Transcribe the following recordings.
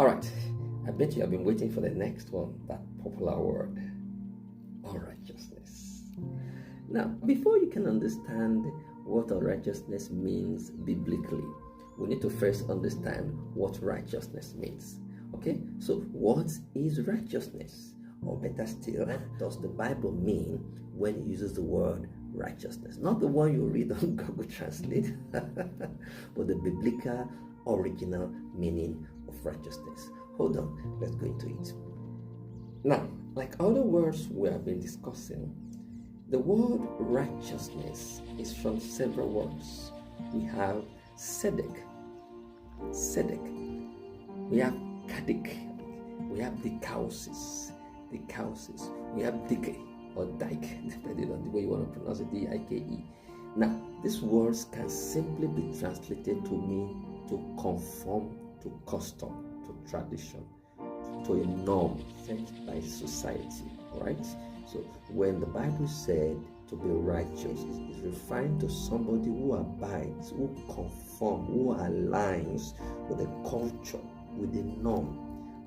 All right, I bet you have been waiting for the next one, that popular word, unrighteousness. Now, before you can understand what unrighteousness means biblically, we need to first understand what righteousness means. Okay, so what is righteousness? Or better still, what does the Bible mean when it uses the word righteousness? Not the one you read on Google Translate, but the biblical original meaning of righteousness. Hold on, let's go into it. Now, like other words we have been discussing, the word righteousness is from several words. We have tzedek, we have kadik, we have dikausis, we have dike or dike, depending on the way you want to pronounce it, D-I-K-E. Now, these words can simply be translated to mean to conform to custom, to tradition, to a norm set by society. All right. So when the Bible said to be righteous, it's referring to somebody who abides, who conforms, who aligns with the culture, with the norm,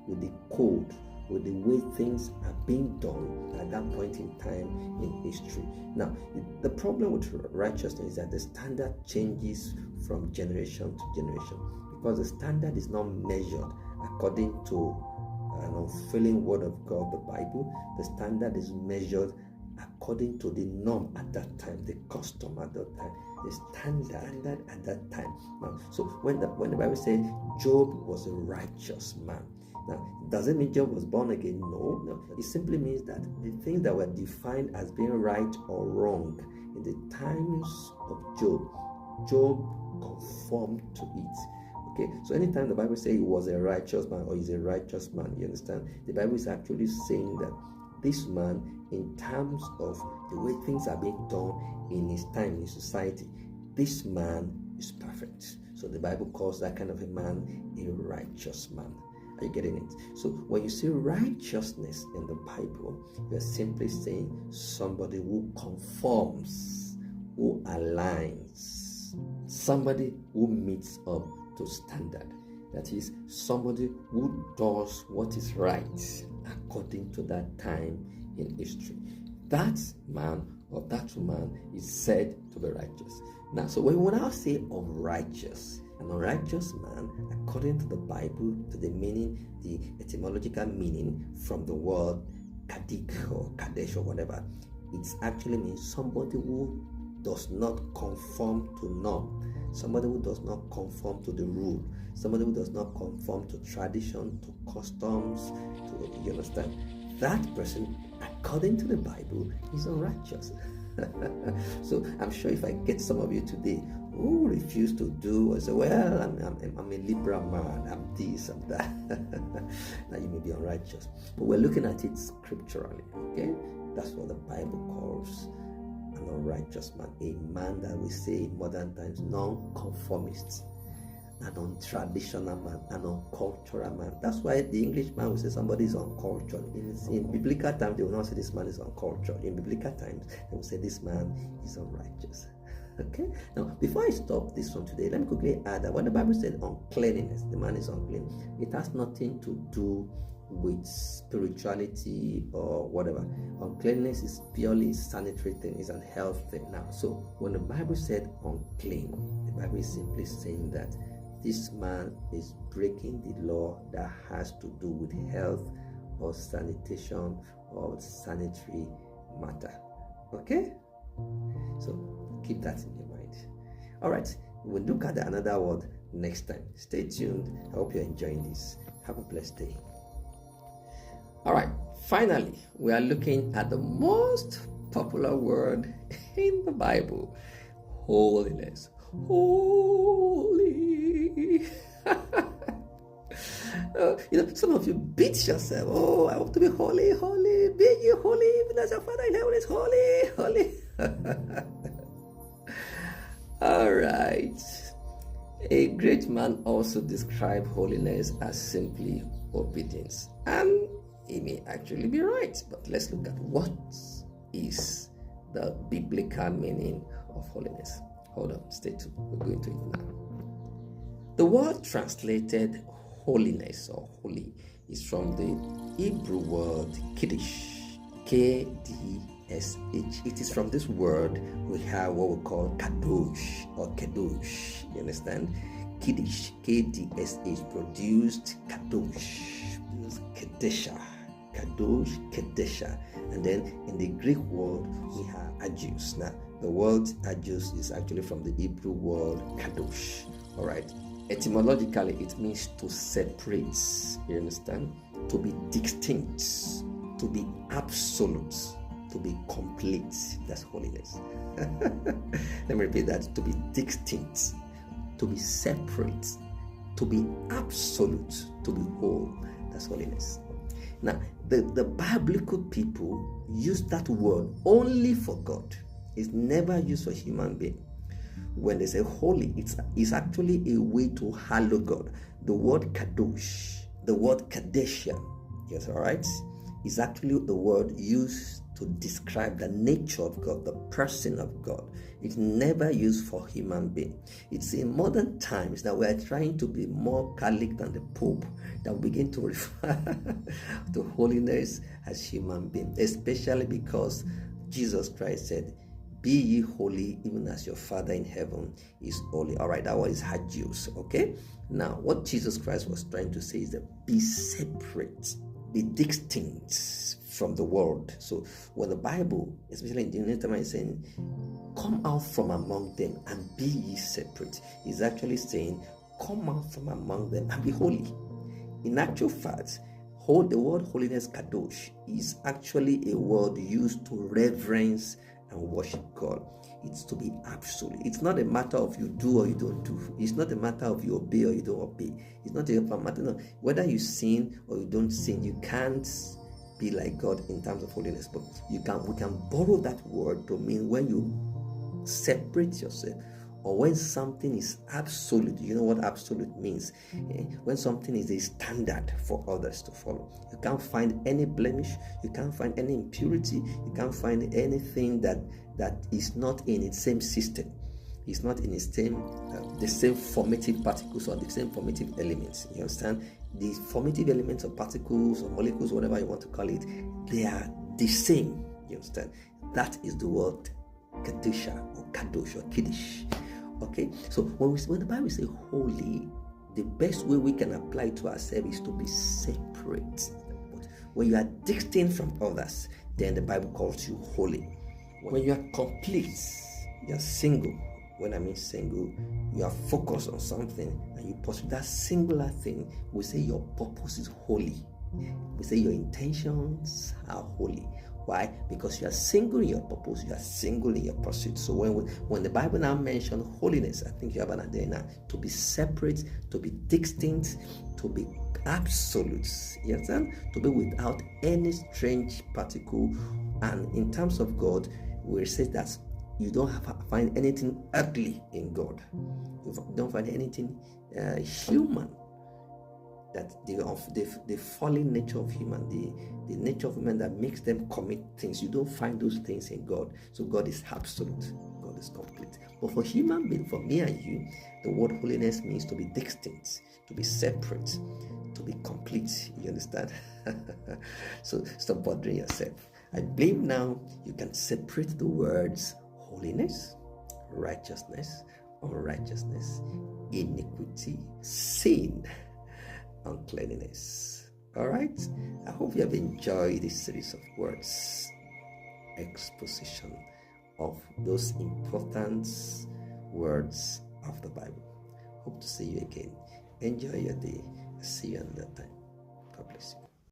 with the code, with the way things are being done at that point in time in history. Now, the problem with righteousness is that the standard changes from generation to generation, because the standard is not measured according to an unfailing word of God, the Bible. The standard is measured according to the norm at that time, the custom at that time, the standard at that time. Now, so when the Bible says Job was a righteous man, now, does it mean Job was born again? No. It simply means that the things that were defined as being right or wrong in the times of Job conformed to it. Okay, so anytime the Bible says he was a righteous man or he's a righteous man, you understand? The Bible is actually saying that this man, in terms of the way things are being done in his time, in society, this man is perfect. So the Bible calls that kind of a man a righteous man. Are you getting it? So when you see righteousness in the Bible, you're simply saying somebody who conforms, who aligns, somebody who meets up to standard. That is, somebody who does what is right according to that time in history. That man or that woman is said to be righteous. Now, so when we now say unrighteous, an unrighteous man, according to the Bible, to the meaning, the etymological meaning from the word kadik or kadesh or whatever, it actually means somebody who does not conform to norm, somebody who does not conform to the rule, somebody who does not conform to tradition, to customs, to, you understand? That person, according to the Bible, is unrighteous. So I'm sure if I get some of you today who refuse to do or say, well, I'm a liberal man, I'm this, I'm that, now you may be unrighteous. But we're looking at it scripturally, okay? That's what the Bible calls an unrighteous man, a man that we say in modern times, non-conformist, an untraditional man, an uncultural man. That's why the English man will say somebody is uncultured. In biblical times, they will not say this man is uncultured. In biblical times, they will say this man is unrighteous. Okay? Now, before I stop this one today, let me quickly add that when the Bible said uncleanliness, the man is unclean, it has nothing to do with spirituality or whatever. Uncleanness is purely sanitary thing, is an health thing. Now, so when the Bible said unclean, the Bible is simply saying that this man is breaking the law that has to do with health or sanitation or sanitary matter. Okay? So keep that in your mind. All right, we'll look at another word next time. Stay tuned. I hope you're enjoying this. Have a blessed day. All right, finally, we are looking at the most popular word in the Bible, holiness. Holy. Some of you beat yourself. Oh, I want to be holy, holy. Be you holy, even as your Father in heaven is holy, holy. All right. A great man also described holiness as simply obedience. And he may actually be right, but let's look at what is the biblical meaning of holiness. Hold on, stay tuned. We're going to it now. The word translated holiness or holy is from the Hebrew word Kiddush, K-D-S-H. It is from this word we have what we call Kadosh or Kedosh. You understand? Kiddush, K-D-S-H, produced Kadosh, Kedesha, Kadosh, Kedesha. And then in the Greek word we have Agios. Now the word Agios is actually from the Hebrew word Kadosh. All right. Etymologically, it means to separate. You understand? To be distinct, to be absolute, to be complete. That's holiness. Let me repeat that. To be distinct, to be separate, to be absolute, to be whole. That's holiness. Now, the biblical people use that word only for God. It's never used for human being. When they say holy, it's actually a way to hallow God. The word kadosh, the word kadesha, yes, all right, is actually the word used to describe the nature of God, the person of God. It's never used for human being. It's in modern times that we are trying to be more Catholic than the Pope that we begin to refer to holiness as human being, especially because Jesus Christ said, "Be ye holy, even as your Father in heaven is holy." All right, that was Hagios. Okay. Now, what Jesus Christ was trying to say is that be separate, be distinct from the world. So, when the Bible, especially in the New Testament, is saying, "Come out from among them and be ye separate," is actually saying, "Come out from among them and be holy." In actual fact, the word holiness, kadosh, is actually a word used to reverence and worship God. It's to be absolute. It's not a matter of you do or you don't do. It's not a matter of you obey or you don't obey. It's not a matter of whether you sin or you don't sin. You can't be like God in terms of holiness, but we can borrow that word to mean when you separate yourself or when something is absolute. You know what absolute means? When something is a standard for others to follow. You can't find any blemish, you can't find any impurity, you can't find anything that is not in its same system. It's not in its same the same formative particles or the same formative elements. You understand? The formative elements or particles or molecules, whatever you want to call it, they are the same. You understand? That is the word Kedusha or Kadosh or Kiddush. Okay, so when the Bible says holy, the best way we can apply it to ourselves is to be separate. But when you are distinct from others, then the Bible calls you holy. When you are complete, you are single. When I mean single, you are focused on something and you pursue that singular thing. We say your purpose is holy. We say your intentions are holy. Why? Because you are single in your purpose, you are single in your pursuit. So when the Bible now mentions holiness, I think you have an idea now, to be separate, to be distinct, to be absolute. You understand? To be without any strange particle. And in terms of God, we say that you don't find anything earthly in God. You don't find anything human. That the fallen nature of human, the nature of human that makes them commit things, you don't find those things in God. So God is absolute, God is complete. But for human being, for me and you, the word holiness means to be distinct, to be separate, to be complete. You understand? So stop bothering yourself. I believe now you can separate the words holiness, righteousness, unrighteousness, iniquity, sin, uncleanness. All right, I hope you have enjoyed this series of words, exposition of those important words of the Bible. Hope to see you again. Enjoy your day. See you another time. God bless you.